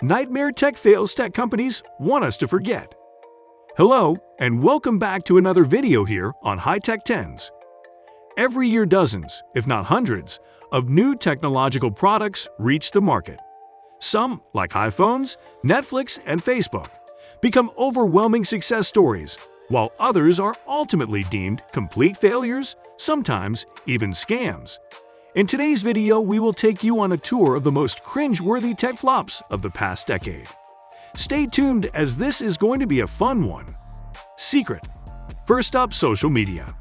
Nightmare tech fails tech companies want us to forget. Hello, and welcome back to another video here on High Tech 10s. Every year dozens, if not hundreds, of new technological products reach the market. Some, like iPhones, Netflix, and Facebook, become overwhelming success stories, while others are ultimately deemed complete failures, sometimes even scams. In today's video, we will take you on a tour of the most cringe-worthy tech flops of the past decade. Stay tuned as this is going to be a fun one. Secret. First up, social media.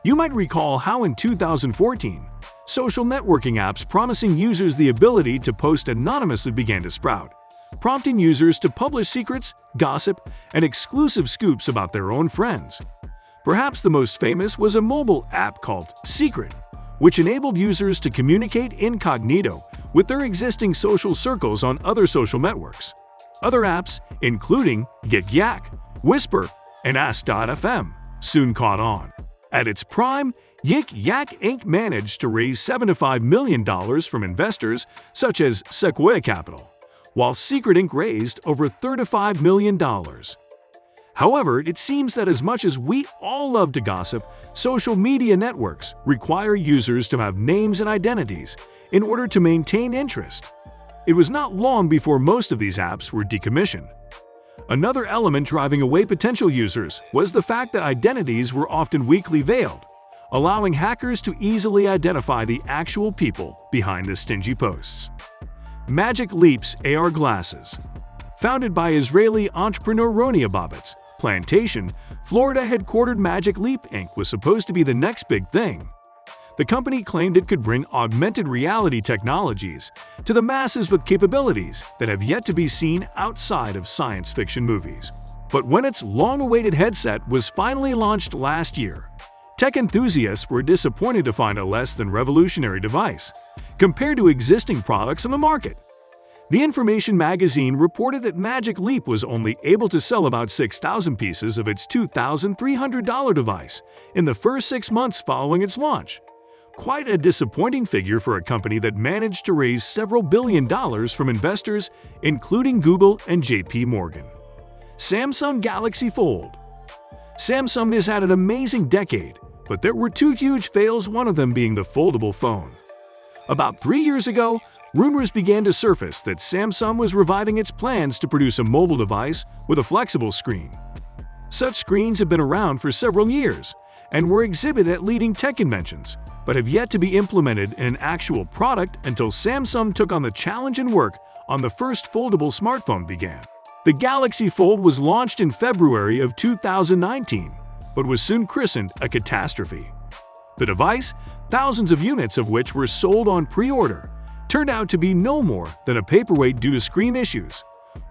You might recall how in 2014, social networking apps promising users the ability to post anonymously began to sprout, prompting users to publish secrets, gossip, and exclusive scoops about their own friends. Perhaps the most famous was a mobile app called Secret, which enabled users to communicate incognito with their existing social circles on other social networks. Other apps, including Get Yak, Whisper, and Ask.fm, soon caught on. At its prime, Yik Yak Inc. managed to raise $7 to $5 million from investors such as Sequoia Capital, while Secret Inc. raised over $35 million. However, it seems that as much as we all love to gossip, social media networks require users to have names and identities in order to maintain interest. It was not long before most of these apps were decommissioned. Another element driving away potential users was the fact that identities were often weakly veiled, allowing hackers to easily identify the actual people behind the stingy posts. Magic Leap's AR glasses. Founded by Israeli entrepreneur Roni Abovitz, Plantation, Florida-headquartered Magic Leap Inc. was supposed to be the next big thing. The company claimed it could bring augmented reality technologies to the masses with capabilities that have yet to be seen outside of science fiction movies. But when its long-awaited headset was finally launched last year, tech enthusiasts were disappointed to find a less than revolutionary device compared to existing products on the market. The Information magazine reported that Magic Leap was only able to sell about 6,000 pieces of its $2,300 device in the first 6 months following its launch. Quite a disappointing figure for a company that managed to raise several $billion from investors, including Google and JP Morgan. Samsung Galaxy Fold. Samsung has had an amazing decade, but there were two huge fails, one of them being the foldable phone. About 3 years ago, rumors began to surface that Samsung was reviving its plans to produce a mobile device with a flexible screen. Such screens have been around for several years and were exhibited at leading tech conventions, but have yet to be implemented in an actual product until Samsung took on the challenge and work on the first foldable smartphone began. The Galaxy Fold was launched in February of 2019, but was soon christened a catastrophe. The device, thousands of units of which were sold on pre-order, turned out to be no more than a paperweight due to screen issues,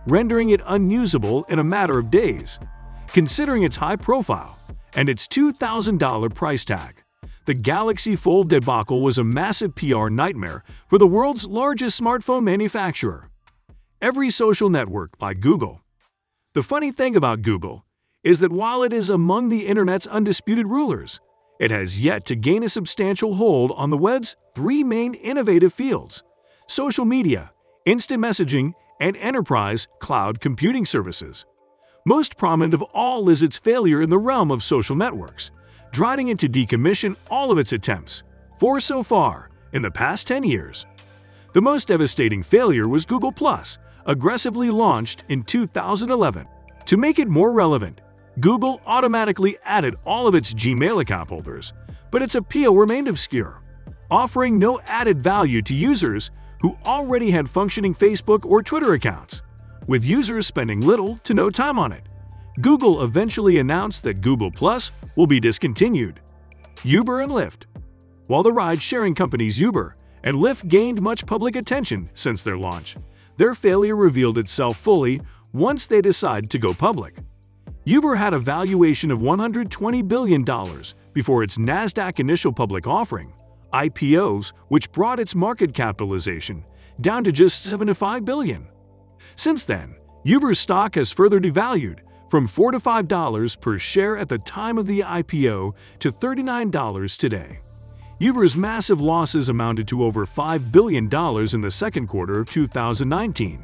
rendering it unusable in a matter of days. Considering its high profile and its $2,000 price tag, the Galaxy Fold debacle was a massive PR nightmare for the world's largest smartphone manufacturer. Every social network by Google. The funny thing about Google is that while it is among the internet's undisputed rulers, it has yet to gain a substantial hold on the web's three main innovative fields: social media, instant messaging, and enterprise cloud computing services. Most prominent of all is its failure in the realm of social networks, driving it to decommission all of its attempts, four so far, in the past 10 years. The most devastating failure was Google+, aggressively launched in 2011. To make it more relevant, Google automatically added all of its Gmail account holders, but its appeal remained obscure, offering no added value to users who already had functioning Facebook or Twitter accounts, with users spending little to no time on it. Google eventually announced that Google+ will be discontinued. Uber and Lyft. While the ride-sharing companies Uber and Lyft gained much public attention since their launch, their failure revealed itself fully once they decided to go public. Uber had a valuation of $120 billion before its NASDAQ initial public offering, IPOs, which brought its market capitalization down to just $7 to $5 billion. Since then, Uber's stock has further devalued from $4 to $5 per share at the time of the IPO to $39 today. Uber's massive losses amounted to over $5 billion in the second quarter of 2019.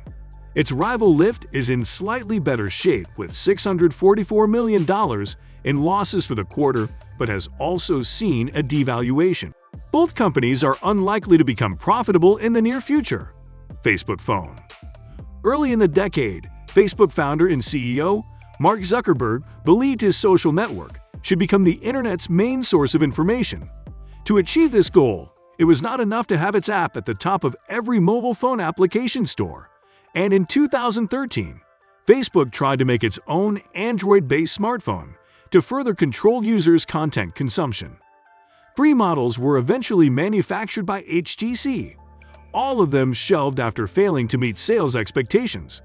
Its rival Lyft is in slightly better shape with $644 million in losses for the quarter, but has also seen a devaluation. Both companies are unlikely to become profitable in the near future. Facebook phone. Early in the decade, Facebook founder and CEO Mark Zuckerberg believed his social network should become the internet's main source of information. To achieve this goal, it was not enough to have its app at the top of every mobile phone application store. And in 2013, Facebook tried to make its own Android-based smartphone to further control users' content consumption. 3 models were eventually manufactured by HTC, all of them shelved after failing to meet sales expectations.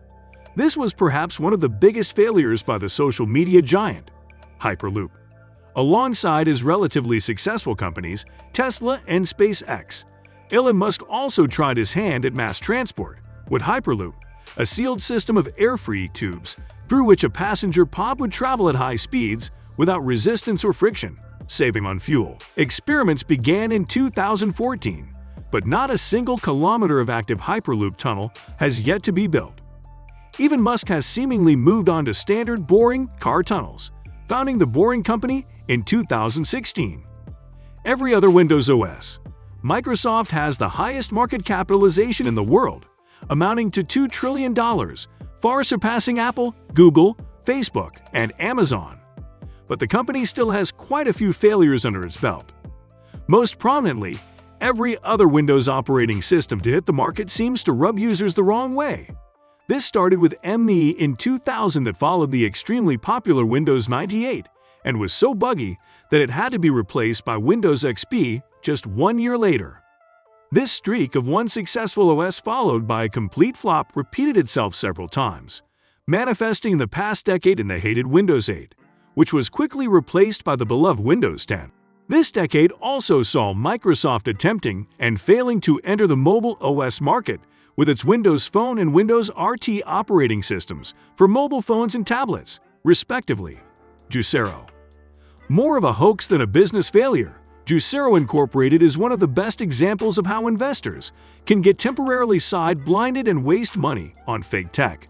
This was perhaps one of the biggest failures by the social media giant, Hyperloop. Alongside his relatively successful companies, Tesla and SpaceX, Elon Musk also tried his hand at mass transport with Hyperloop, a sealed system of air-free tubes through which a passenger pod would travel at high speeds without resistance or friction, saving on fuel. Experiments began in 2014, but not a single kilometer of active Hyperloop tunnel has yet to be built. Even Musk has seemingly moved on to standard boring car tunnels, founding the Boring Company in 2016. Every other Windows OS. Microsoft has the highest market capitalization in the world, amounting to $2 trillion, far surpassing Apple, Google, Facebook, and Amazon. But the company still has quite a few failures under its belt. Most prominently, every other Windows operating system to hit the market seems to rub users the wrong way. This started with ME in 2000 that followed the extremely popular Windows 98 and was so buggy that it had to be replaced by Windows XP just 1 year later. This streak of one successful OS followed by a complete flop repeated itself several times, manifesting in the past decade in the hated Windows 8, which was quickly replaced by the beloved Windows 10. This decade also saw Microsoft attempting and failing to enter the mobile OS market with its Windows Phone and Windows RT operating systems for mobile phones and tablets, respectively. Juicero. More of a hoax than a business failure, Juicero Incorporated is one of the best examples of how investors can get temporarily side-blinded and waste money on fake tech.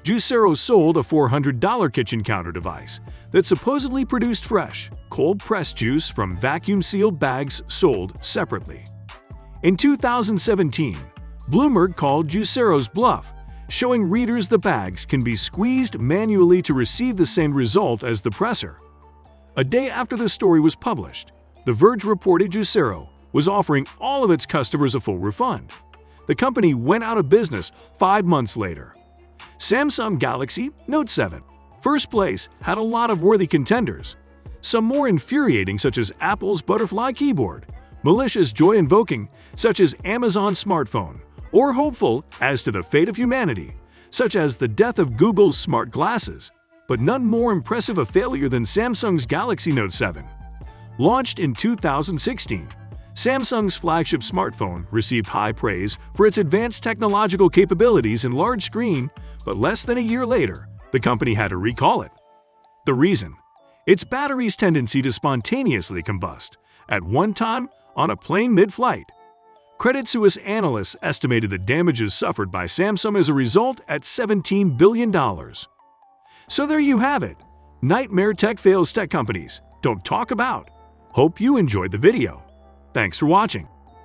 Juicero sold a $400 kitchen counter device that supposedly produced fresh, cold-pressed juice from vacuum-sealed bags sold separately. In 2017, Bloomberg called Juicero's bluff, showing readers the bags can be squeezed manually to receive the same result as the presser. A day after the story was published, The Verge reported Juicero was offering all of its customers a full refund. The company went out of business 5 months later. Samsung Galaxy Note 7. First place had a lot of worthy contenders. Some more infuriating such as Apple's Butterfly keyboard, malicious joy-invoking such as Amazon's smartphone, or hopeful as to the fate of humanity, such as the death of Google's smart glasses, but none more impressive a failure than Samsung's Galaxy Note 7. Launched in 2016, Samsung's flagship smartphone received high praise for its advanced technological capabilities and large screen, but less than a year later, the company had to recall it. The reason? Its battery's tendency to spontaneously combust, at one time on a plane mid-flight. Credit Suisse analysts estimated the damages suffered by Samsung as a result at $17 billion. So there you have it. Nightmare tech fails tech companies don't talk about. Hope you enjoyed the video. Thanks for watching.